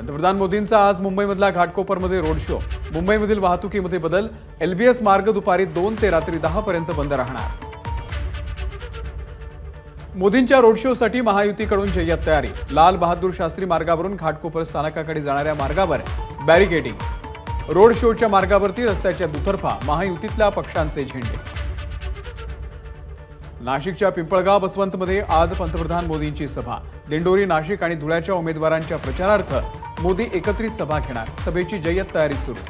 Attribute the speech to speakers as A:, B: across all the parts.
A: पंतप्रधान मोदींचा आज मुंबईमधल्या घाटकोपरमध्ये रोड शो। मुंबईमधील वाहतुकीमध्ये बदल। एलबीएस मार्ग दुपारी 2 ते रात्री 10 पर्यंत बंद राहणार। मोदींच्या रोड शोसाठी महायुतीकडून जय्यत तयारी। लाल बहादूर शास्त्री मार्गावरून घाटकोपर स्थानकाकडे जाणाऱ्या मार्गावर बॅरिकेडिंग। रोड शोच्या मार्गावरती रस्त्याच्या दुतर्फा महायुतीतल्या पक्षांचे झेंडे। नाशिकच्या पिंपळगाव बसवंतमध्ये आज पंतप्रधान मोदींची सभा। दिंडोरी, नाशिक आणि धुळ्याच्या उमेदवारांच्या प्रचारार्थ मोदी एकत्रित सभा घेणार। सभेची जय्यत तयारी सुरू।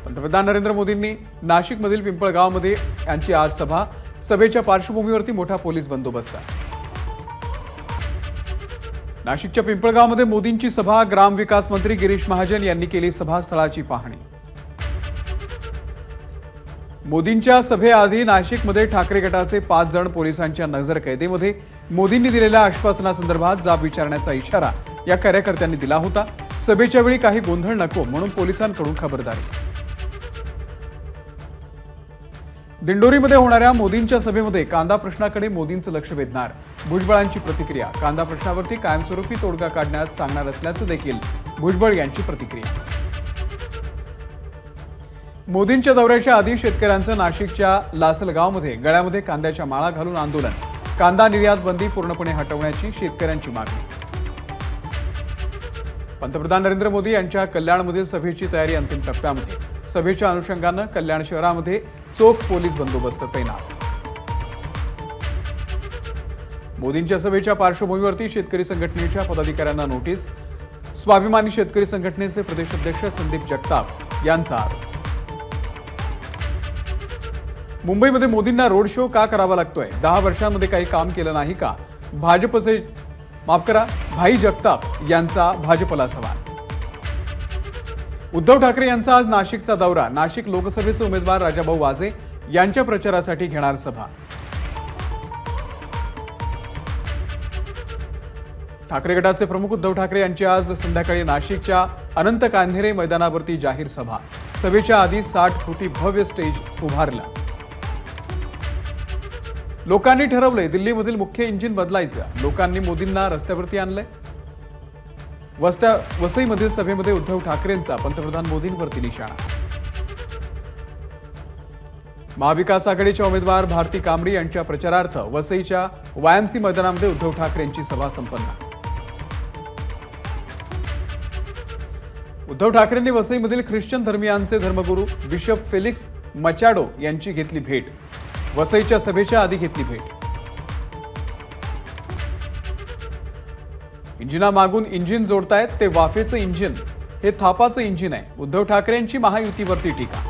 A: पंतप्रधान नरेंद्र मोदींनी नाशिकमधील पिंपळगावमध्ये यांची आज सभा। सभेच्या पार्श्वभूमीवरती मोठा पोलीस बंदोबस्त। नाशिकच्या पिंपळगावमध्ये मोदींची सभा। ग्रामविकास मंत्री गिरीश महाजन यांनी केली सभास्थळाची पाहणी। मोदींच्या सभेआधी नाशिकमध्ये ठाकरे गटाचे 5 जण पोलिसांच्या नजरकैदेमध्ये। मोदींनी दिलेल्या आश्वासनासंदर्भात जाब विचारण्याचा इशारा या कार्यकर्त्यांनी दिला होता। सभेच्या वेळी काही गोंधळ नको म्हणून पोलिसांकडून खबरदारी। दिंडोरीमध्ये होणाऱ्या मोदींच्या सभेमध्ये कांदा प्रश्नाकडे मोदींचं लक्ष वेधणार। भुजबळांची प्रतिक्रिया। कांदा प्रश्नावरती कायमस्वरूपी तोडगा काढण्यास सांगणार असल्याचं देखील भुजबळ यांची प्रतिक्रिया। मोदींच्या दौऱ्याच्या आधी शेतकऱ्यांचं नाशिकच्या लासलगावमध्ये गळ्यामध्ये कांद्याच्या माळा घालून आंदोलन। कांदा निर्यात बंदी पूर्णपणे हटवण्याची शेतकऱ्यांची मागणी। पंतप्रधान नरेंद्र मोदी यांच्या कल्याणमधील सभेची तयारी अंतिम टप्प्यामध्ये। सभेच्या अनुषंगानं कल्याण शहरामध्ये चोख पोलीस बंदोबस्त तैनात। मोदींच्या सभेच्या पार्श्वभूमीवरती शेतकरी संघटनेच्या पदाधिकाऱ्यांना नोटीस। स्वाभिमानी शेतकरी संघटनेचे प्रदेशाध्यक्ष संदीप जगताप यांचा आरोप। मुंबईमध्ये मोदींना रोड शो का करावा लागतोय? 10 वर्षांमध्ये काही काम केलं नाही का? भाजपचे भाई जगताप यांचा भाजपला सवाल। उद्धव ठाकरे यांचा आज नाशिकचा दौरा। नाशिक लोकसभेचे उमेदवार राजाभाऊ वाजे यांच्या प्रचारासाठी घेणार सभा। ठाकरे गटाचे प्रमुख उद्धव ठाकरे यांची आज संध्याकाळी नाशिकच्या अनंत कांधेरे मैदानावरती जाहीर सभा। सभेच्या आधी 60 फुटी भव्य स्टेज उभारलं। लोकांनी ठरवलंय दिल्लीमधील मुख्य इंजिन बदलायचं। लोकांनी मोदींना रस्त्यावरती आणलंय। वसईमधील सभेमध्ये उद्धव ठाकरेंचा पंतप्रधान मोदींवरती निशाणा। महाविकास आघाडीच्या उमेदवार भारती कांबडी यांच्या प्रचारार्थ वसईच्या वायएमसी मैदानामध्ये उद्धव ठाकरेंची सभा संपन्न। उद्धव ठाकरेंनी वसईमधील ख्रिश्चन धर्मीयांचे धर्मगुरू बिशप फेलिक्स मचाडो यांची घेतली भेट। वसईच्या सभेच्या आधी घेतली भेट। इंजिनामागून इंजिन जोडतायत ते वाफेचं इंजिन, हे थापाचं इंजिन आहे। उद्धव ठाकरेंची महायुतीवरती टीका।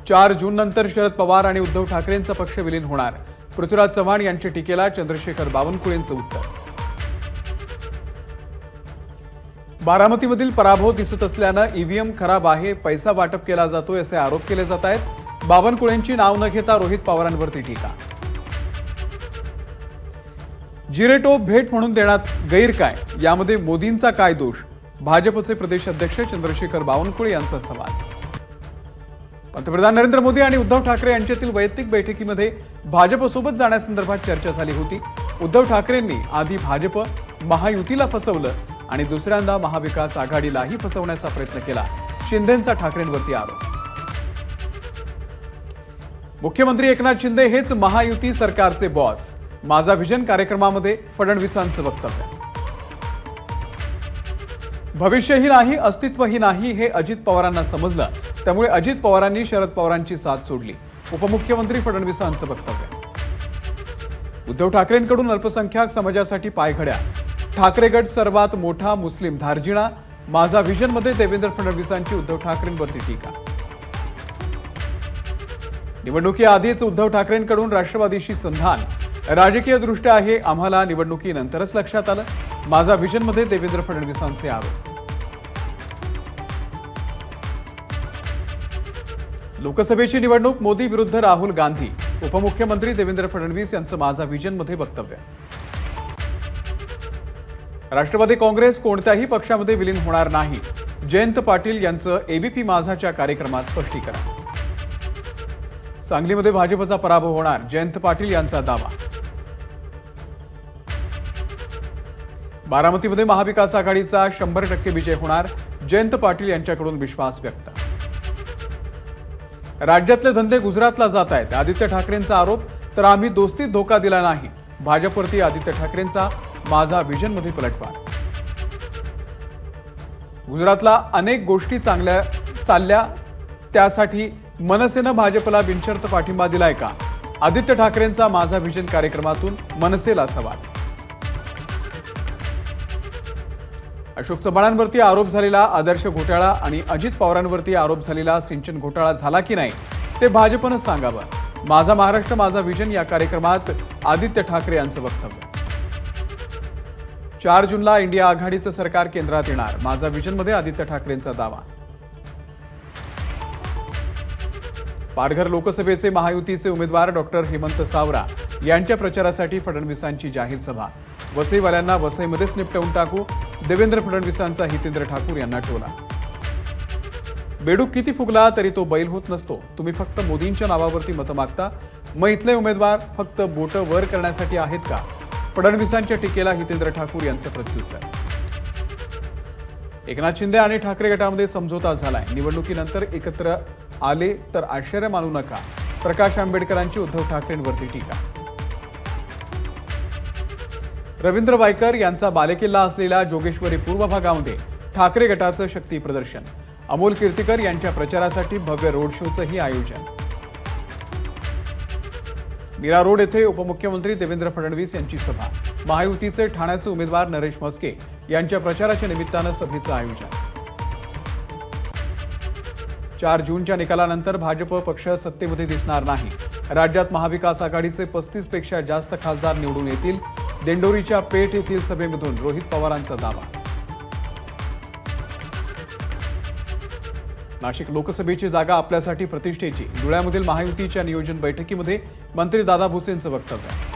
A: 4 जून नंतर शरद पवार आणि उद्धव ठाकरेंचा पक्ष विलीन होणार। पृथ्वीराज चव्हाण यांच्या टीकेला चंद्रशेखर बावनकुळेंचं उत्तर। बारामतीमधील पराभव दिसत असल्यानं ईव्हीएम खराब आहे, पैसा वाटप केला जातोय असे आरोप केले जात आहेत। बावनकुळेंची नाव न घेता रोहित पवारांवरती टीका। जिरेटो भेट म्हणून देण्यात गैर काय? यामध्ये मोदींचा काय दोष? भाजपचे प्रदेश अध्यक्ष चंद्रशेखर बावनकुळे यांचा सवाल। पंतप्रधान नरेंद्र मोदी आणि उद्धव ठाकरे यांच्यातील वैयक्तिक बैठकीमध्ये भाजपसोबत जाण्यासंदर्भात चर्चा झाली होती। उद्धव ठाकरेंनी आधी भाजप महायुतीला फसवलं आणि दुसऱ्यांदा महाविकास आघाडीलाही फसवण्याचा प्रयत्न केला। शिंदेंचा ठाकरेंवरती आरोप। मुख्यमंत्री एकनाथ शिंदे हेच महायुती सरकारचे बॉस। माझा व्हिजन कार्यक्रमामध्ये फडणवीसांचं वक्तव्य। भविष्यही नाही, अस्तित्वही नाही हे अजित पवारांना समजलं, त्यामुळे अजित पवारांनी शरद पवारांची साथ सोडली। उपमुख्यमंत्री फडणवीसांचं वक्तव्य। उद्धव ठाकरेंकडून अल्पसंख्याक समाजासाठी पायघड्या। ठाकरे गट सर्वात मोठा मुस्लिम धार्जिणा। माझा व्हिजनमध्ये देवेंद्र फडणवीसांची उद्धव ठाकरेंवरती टीका। निवडणुकीआधीच उद्धव ठाकरेंकडून राष्ट्रवादीशी संधान। राजकीय दृष्ट्या आहे आम्हाला निवडणुकीनंतरच लक्षात आलं। माझा व्हिजनमध्ये देवेंद्र फडणवीसांचे आरोप। लोकसभेची निवडणूक मोदी विरुद्ध राहुल गांधी। उपमुख्यमंत्री देवेंद्र फडणवीस यांचं माझा व्हिजनमध्ये वक्तव्य। राष्ट्रवादी काँग्रेस कोणत्याही पक्षामध्ये विलीन होणार नाही। जयंत पाटील यांचं एबीपी माझाच्या कार्यक्रमात स्पष्टीकरण। सांगलीमध्ये भाजपचा पराभव होणार, जयंत पाटील यांचा दावा। बारामतीमध्ये महाविकास आघाडीचा 100% विजय होणार, जयंत पाटील यांच्याकडून विश्वास व्यक्त. राज्यातले धंदे गुजरातला जात आहेत, आदित्य ठाकरेंचा आरोप. तर आम्ही दोस्तीत धोका दिला नाही, भाजपवरती आदित्य ठाकरेंचा. माझा विजनमध्ये पलटवार. गुजरातला अनेक गोष्टी चांगल्या चालल्या, त्यासाठी मनसेनं भाजपला बिनशर्त पाठिंबा दिलाय का? आदित्य ठाकरेंचा माझा विजन कार्यक्रमातून मनसेला सवाल. अशोक चव्हाणांवरती आरोप झालेला आदर्श घोटाळा आणि अजित पवारांवरती आरोप झालेला सिंचन घोटाळा झाला की नाही ते भाजपनं सांगावं. माझा महाराष्ट्र माझा विजन या कार्यक्रमात आदित्य ठाकरे यांचं वक्तव्य. 4 जूनला इंडिया आघाडीचं सरकार केंद्रात येणार, माझा विजनमध्ये आदित्य ठाकरेंचा दावा. पालघर लोकसभेचे महायुतीचे उमेदवार डॉक्टर हेमंत सावरा यांच्या प्रचारासाठी फडणवीसांची जाहीर सभा. वसईवाल्यांना वसईमध्येच निपटवून टाकू, देवेंद्र फडणवीसांचा हितेंद्र ठाकूर यांना टोला. बेडूक किती फुगला तरी तो बैल होत नसतो, तुम्ही फक्त मोदींच्या नावावरती मतं मागता, मग इथले उमेदवार फक्त बोटं वर करण्यासाठी आहेत का? फडणवीसांच्या टीकेला हितेंद्र ठाकूर यांचं प्रत्युत्तर. एकनाथ शिंदे आणि ठाकरे गटामध्ये समझोता झालाय, निवडणुकीनंतर एकत्र आले तर आश्चर्य मानू नका, प्रकाश आंबेडकरांची उद्धव ठाकरेंवरती टीका. रवींद्र वायकर यांचा बालेकिल्ला असलेल्या जोगेश्वरी पूर्व भागामध्ये ठाकरे गटाचं शक्ती प्रदर्शन. अमोल कीर्तिकर यांच्या प्रचारासाठी भव्य रोड शोचंही आयोजन. मीरा रोड येथे उपमुख्यमंत्री देवेंद्र फडणवीस यांची सभा. महायुतीचे ठाण्याचे उमेदवार नरेश म्हस्के यांच्या प्रचाराच्या निमित्तानं सभेचं आयोजन. 4 जूनच्या निकालानंतर भाजप पक्ष सत्तेमध्ये दिसणार नाही, राज्यात महाविकास आघाडीचे 35 पेक्षा जास्त खासदार निवडून येतील, दिंडोरीच्या पेठ येथील सभेमधून रोहित पवारांचा दावा. नाशिक लोकसभेची जागा आपल्यासाठी प्रतिष्ठेची, धुळ्यामधील महायुतीच्या नियोजन बैठकीमध्ये मंत्री दादा भुसेंचं वक्तव्य.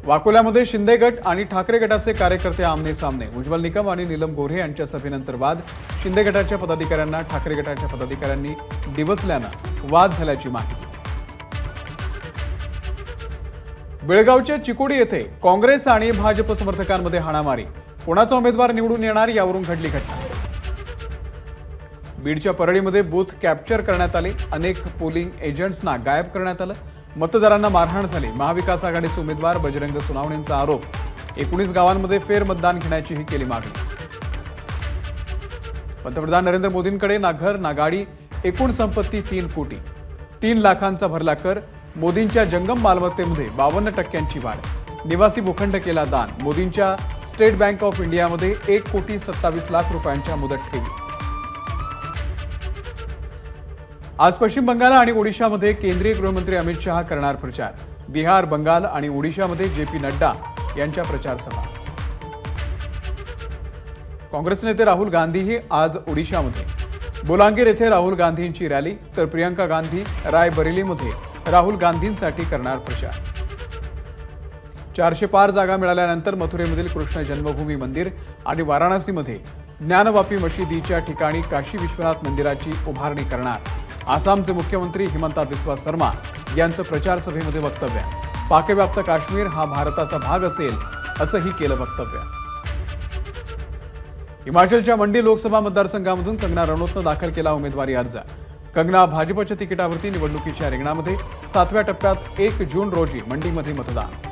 A: वाकोल्यामध्ये शिंदे गट आणि ठाकरे गटाचे कार्यकर्ते आमने सामने. उज्ज्वल निकम आणि नीलम गोऱ्हे यांच्या सभेनंतर वाद. शिंदे गटाच्या पदाधिकाऱ्यांना ठाकरे गटाच्या पदाधिकाऱ्यांनी डिवचल्यानं वाद झाल्याची माहिती. बेळगावच्या चिकोडी येथे काँग्रेस आणि भाजप समर्थकांमध्ये हाणामारी. कोणाचा उमेदवार निवडून येणार यावरून घडली घटना. बीडच्या परळीमध्ये बूथ कॅप्चर करण्यात आले, अनेक पोलिंग एजंट्सना गायब करण्यात आलं, मतदारांना मारहाण झाली. महाविकास आघाडीचे उमेदवार बजरंग सोनावणेंचा आरोप. 19 गावांमध्ये फेरमतदान घेण्याचीही केली मागणी. पंतप्रधान नरेंद्र मोदींकडे ना घर ना गाडी, एकूण संपत्ती 3 कोटी. 3 लाखांचा भरला कर. मोदींच्या जंगम मालमत्तेमध्ये 52% वाढ. निवासी भूखंड केला दान. मोदींच्या स्टेट बँक ऑफ इंडियामध्ये 1,27,00,000 रुपयांच्या मुदत ठेवी. आज पश्चिम बंगाल आणि ओडिशामध्ये केंद्रीय गृहमंत्री अमित शहा करणार प्रचार. बिहार, बंगाल आणि ओडिशामध्ये जे.पी. नड्डा यांच्या प्रचार सभा. काँग्रेस नेते राहुल गांधीही आज ओडिशामध्ये. बोलांगीर येथे राहुल गांधींची रॅली, तर प्रियंका गांधी रायबरेलीमध्ये राहुल गांधींसाठी करणार प्रचार. 400 पार जागा मिळाल्यानंतर मथुरेमधील कृष्ण जन्मभूमी मंदिर आणि वाराणसीमध्ये ज्ञानवापी मशिदीच्या ठिकाणी काशी विश्वनाथ मंदिराची उभारणी करणार. आसामचे मुख्यमंत्री हिमंता बिस्वा शर्मा यांचं प्रचार सभेमध्ये वक्तव्य. पाकव्याप्त काश्मीर हा भारताचा भाग असेल असंही केलं वक्तव्य. हिमाचलच्या मंडी लोकसभा मतदारसंघामधून कंगना रनौतनं दाखल केला उमेदवारी अर्ज. कंगना भाजपच्या तिकिटावरती निवडणुकीच्या रिंगणामध्ये. 7व्या टप्प्यात 1 जून रोजी मंडीमध्ये मतदान.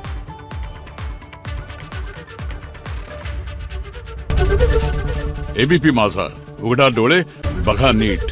B: एबीपी माझा, उघडा डोळे बघा नीट.